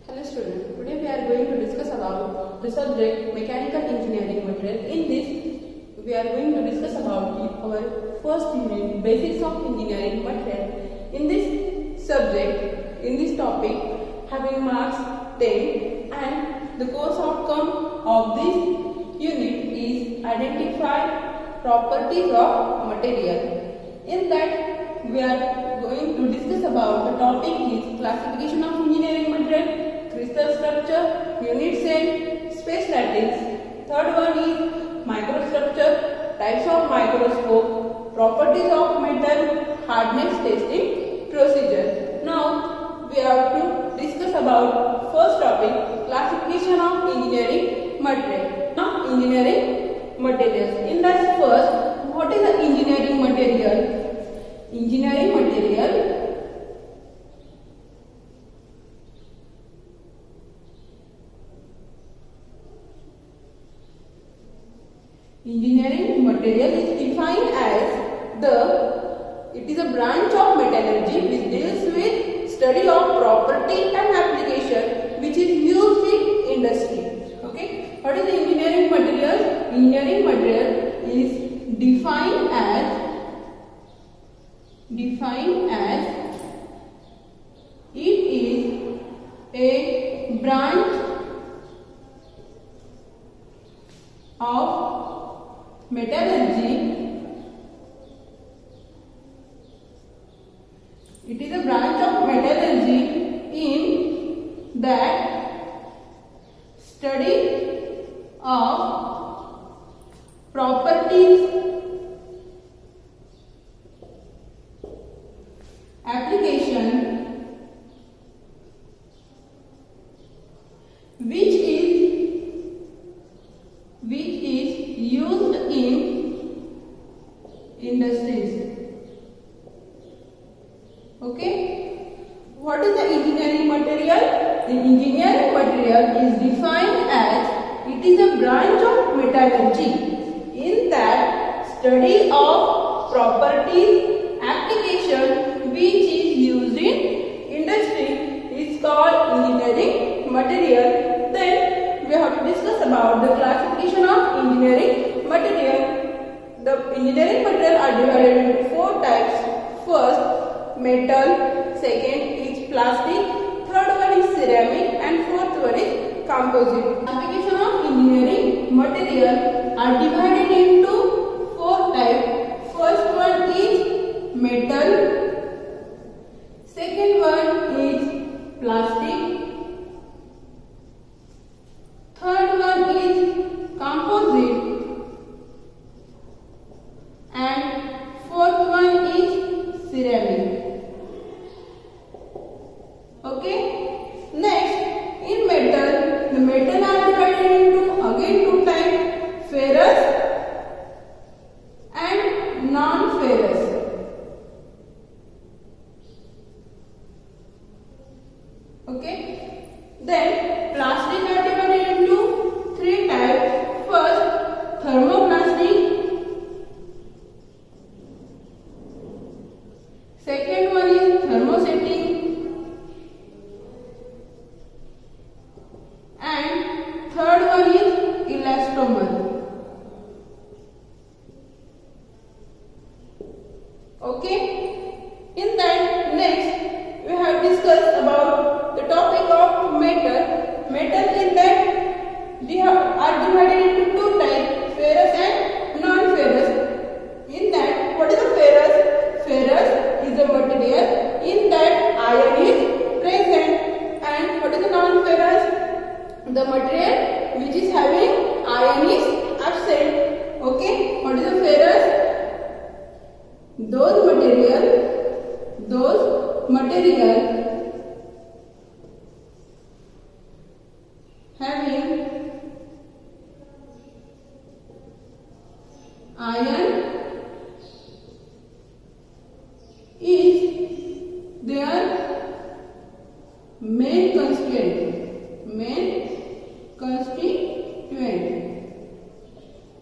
Hello students, today we are going to discuss about the subject mechanical engineering material. In this, we are going to discuss about our first unit, basics of engineering material. In this subject, in this topic, having marks 10 and the course outcome of this unit is identify properties of material. In that, we are going to discuss about the topic is classification of engineering material, crystal structure, unit cell, space lattice. Third one is microstructure, types of microscope, properties of metal, hardness testing procedure. Now we have to discuss about first topic, classification of engineering material. Now engineering materials. In that first, what is the engineering material? Engineering material is defined as it is a branch of metallurgy which deals with study of property and application which is used in industry. Okay, what is the engineering material? Engineering material is defined as it is a branch of metallurgy. It is a branch of metallurgy in that study of properties, application, which is used in industries. Okay, what is the engineering material? The engineering material is defined as it is a branch of metallurgy in that study of properties, application which is used in industry is called engineering material. Then we have to discuss about the classification of engineering material. The engineering material are divided into four types. First, metal. Second is plastic. Third one is ceramic, and fourth one is composite. Classification of engineering material are divided into four types. First one is metal. Second one is plastic. Third one is composite. And fourth one is ceramic. Okay. Next, in metal, the metal are divided into again two types, ferrous and non-ferrous. Okay. Then plastic are divided into three types. First, thermoplastic. Second one is thermosetting. And third one is elastomer. Okay. In that, next we have discussed about the topic of metal. Metal in that we are divided into two types, ferrous and non-ferrous. In that, what is the ferrous? Ferrous is a material in that iron is present. And what is the non-ferrous? The material which is having iron is absent. Okay, what is the ferrous? Those material having iron is their main constituent.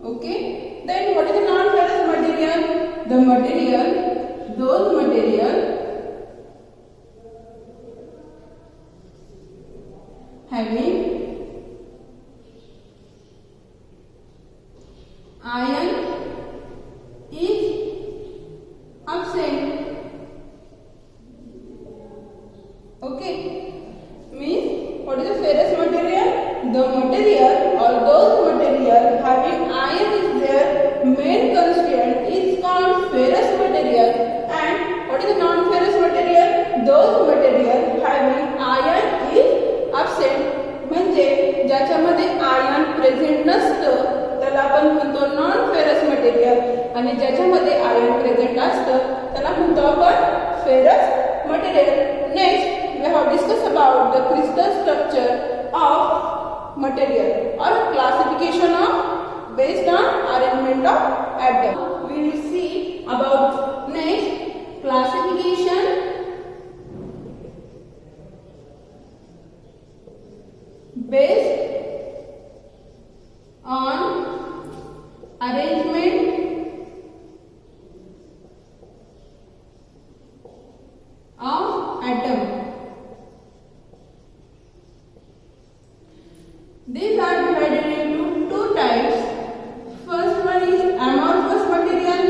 Okay. Then what is the non-ferrous material? Those material absent. Okay, means what is the ferrous material? The material or those material having iron is their main constituent is called ferrous material. And what is the non-ferrous material? Those material having iron is absent. म्हणजे ज्याच्यामध्ये ion present नसतं त्याला आपण म्हणतो non ferrous material, आणि ज्याच्यामध्ये ion present असतं त्याला म्हणतो आपण ferrous material. Next we have discuss about the crystal structure of material और classification of based on arrangement of atom. We will see about next classification based on arrangement of atom. These are divided into two types. First one is amorphous material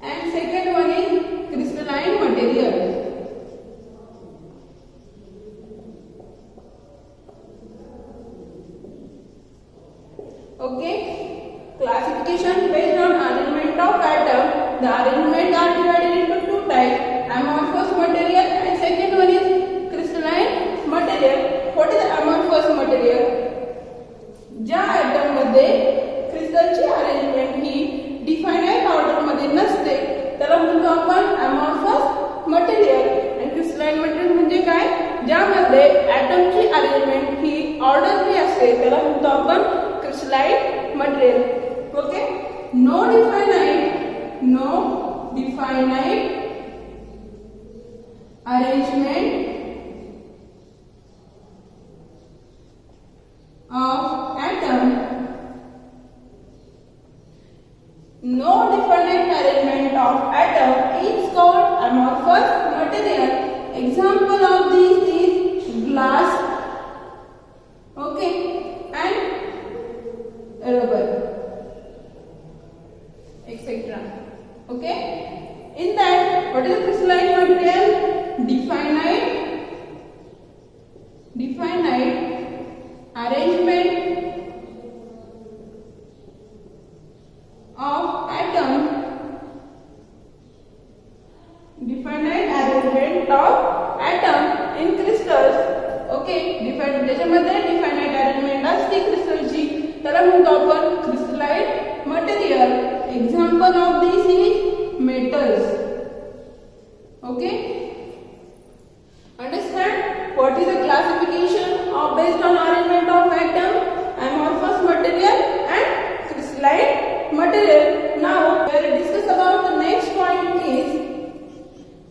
and second one is crystalline material. Okay, classification based on arrangement of atom. The arrangement are divided into two types: amorphous material and second one is crystalline material. What is amorphous material? ज्या atom मध्ये क्रिस्टलची arrangement ही definite order मध्ये नसते त्याला म्हणतो आपण amorphous material. आणि crystalline material म्हणजे काय? ज्यामध्ये ॲटमची अरेंजमेंट ही ऑर्डरली असते त्याला म्हणतो आपण crystalline material. Okay, no definite arrangement of atom. No definite arrangement of atom is called amorphous material. Example of this is glass, okay, and rubber, etc. Okay, in that what is the crystalline material? Definite arrangement of atom. Definite arrangement of atom in crystals. Okay, ज्याच्यामध्ये definite arrangement असते क्रिस्टलची त्याला म्हणतो आपण crystalline material. Example of this is metals. Okay, understand what is the classification of based on arrangement of atom, amorphous material and crystalline material. Now we will discuss about the next point is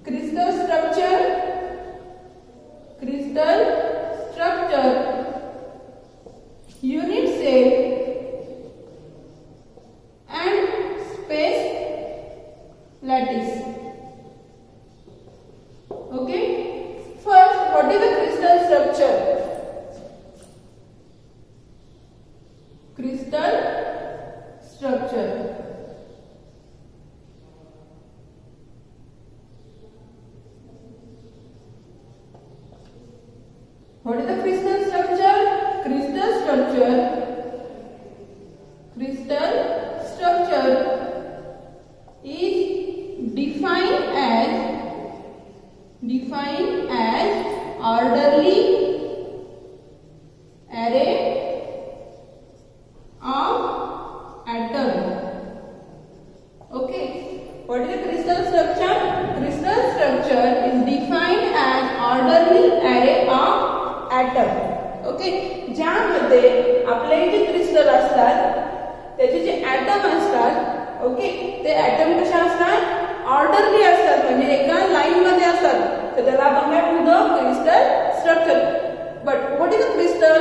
crystal structure. Crystal structure, unit cell and space lattice. Okay, first what is the crystal structure? Crystal structure. What is the crystal structure? Crystal structure is defined as orderly array of atom. Okay, what is the crystal structure? Crystal structure is defined as orderly array of atom. Okay, ज्यामध्ये आपले जे crystal असतात त्याचे जे atom असतात, okay, ते atom कशा असतात? Orderly असतात, म्हणजे एका लाईन मध्ये असतात, तर त्याला आपण काय म्हणतो? Crystal structure. But what is a crystal?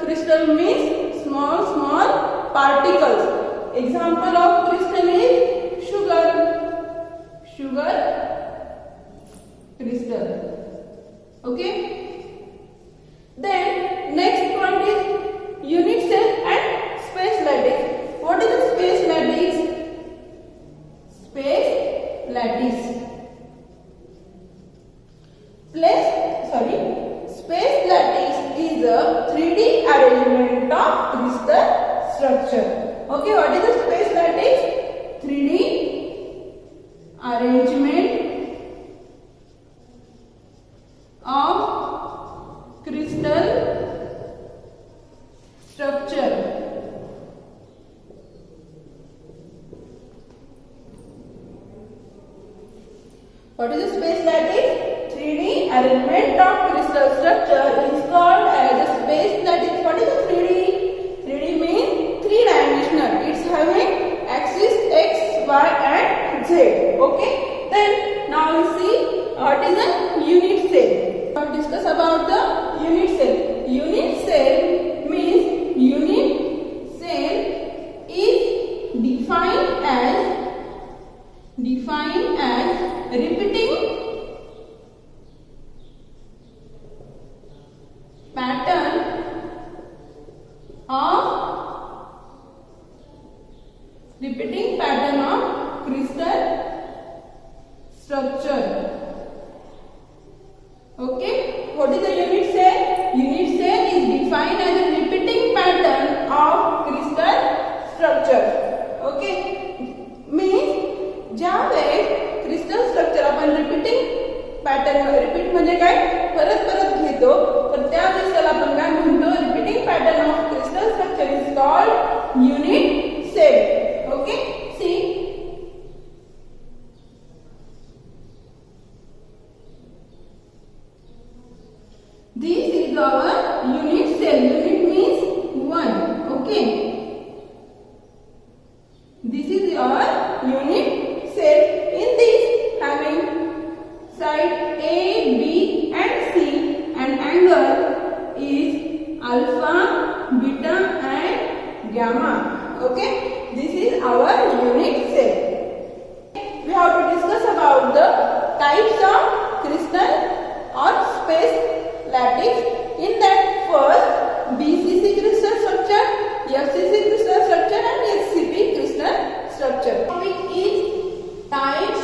Crystal means small particles. Example of crystal is sugar crystal. Okay, then next point is unit cell and space structure. Okay, what is the space lattice? 3D arrangement of crystal structure. What is the space lattice? 3D arrangement of crystal structure is called as a space lattice. What is the 3D? 3D means three-dimensional. It's having axis x, y, and z. Okay. Then now we see what is a unit cell. Now discuss about the unit cell. Unit cell means unit cell is defined as repeating pattern of crystal structure. Okay, what is the unit cell? Unit cell is defined as a repeating pattern of crystal structure. Okay, means ज्यावेळेस crystal structure आपण repeating pattern, repeat म्हणजे काय, परत परत घेतो, तर त्यावेळेस त्याला आपण काय म्हणतो, repeating pattern of crystal structure is called unit cell. Okay, see this is our unit cell. Unit means one. Okay, this is your unit cell. In this having side A, B and C, and angle is alpha, beta and gamma. Okay, this is our unit cell. We have to discuss about the types of crystal or space lattice. In that, first BCC crystal structure, FCC crystal structure and SCP crystal structure. Topic is types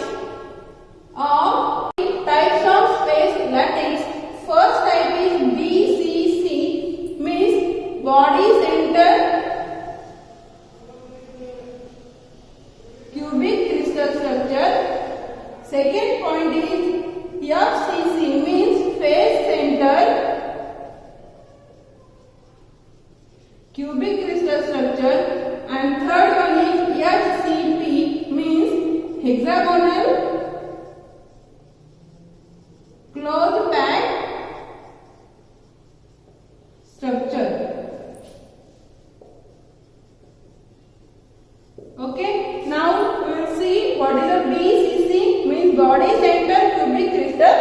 of space lattice. First type is BCC, means body center cubic crystal structure. Second point is FCC, means face center cubic crystal structure, and third one is HCP, means hexagonal closed pack structure. Okay, now we will see what is a BCC, means body center cubic crystal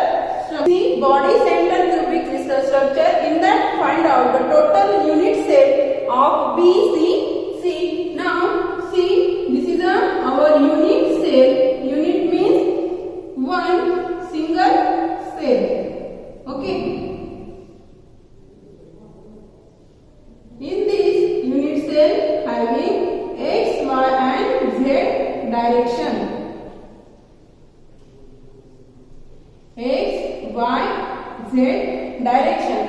structure. See, body center cubic crystal structure. In that, find out the total unit cell of BCC. Now see, this is our unit cell. Unit means one single cell. Okay, in this unit cell having x, y and z direction. X, y, z direction.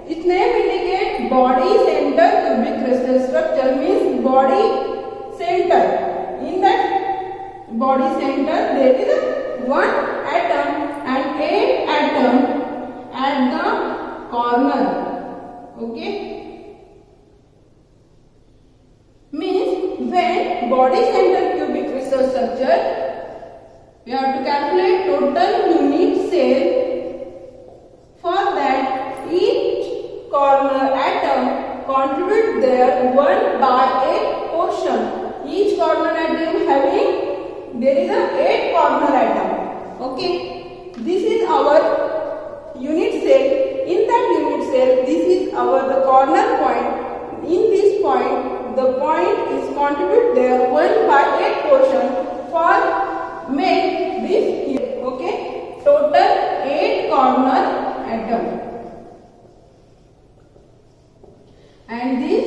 Its name indicates body center cubic crystal structure, means body center. In that body center there is one atom and 8 atoms at the corner. Okay, means when body center cubic crystal structure, we have to calculate total unit cell. For that, each corner atom contribute their 1/8 portion. Each corner atom having, there is a 8 corner atom. Okay, this is our unit cell. In that unit cell, this is our the corner point. In this point, the point is contribute their 1/8 portion for make this here. Okay, total 8 corner atom, and this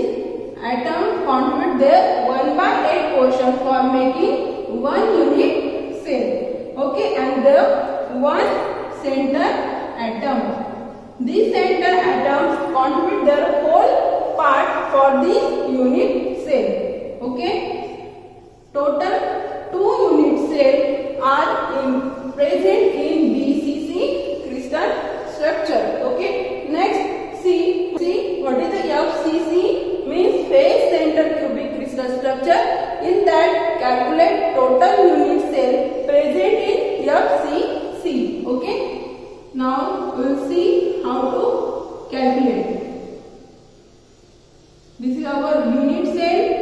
atom contribute their 1/8 portion for making one unit cell. Okay, and the one center atom. These center atoms contribute their whole part for this unit cell. structure. In that, calculate total unit cell present in FCC. Okay. Now we will see how to calculate. This is our unit cell.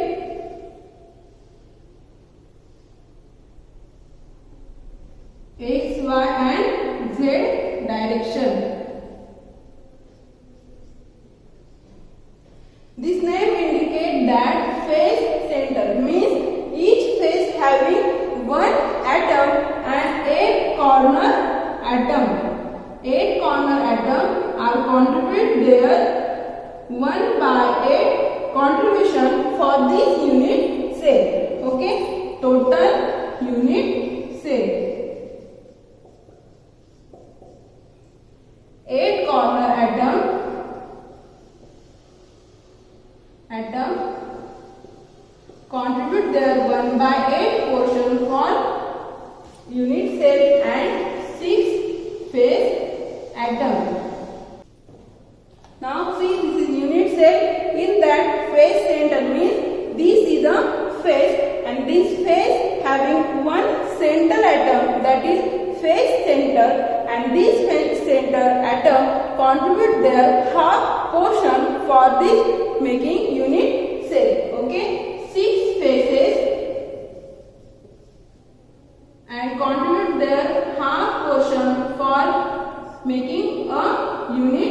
X, Y and Z direction. This name indicates that face center means each face having one atom and 8 corner atom. 8 corner atom are contribute their 1/8 contribution for this unit cell. Okay, total unit cell. 8 corner atom contribute their 1/8 portion for unit cell and 6 face atom. Now see, this is unit cell. In that, face center means this is the face and this face having one central atom, that is face center, and this face center atom contribute their half portion for this making unit cell. Okay, 6 faces and contribute their half portion for making a unit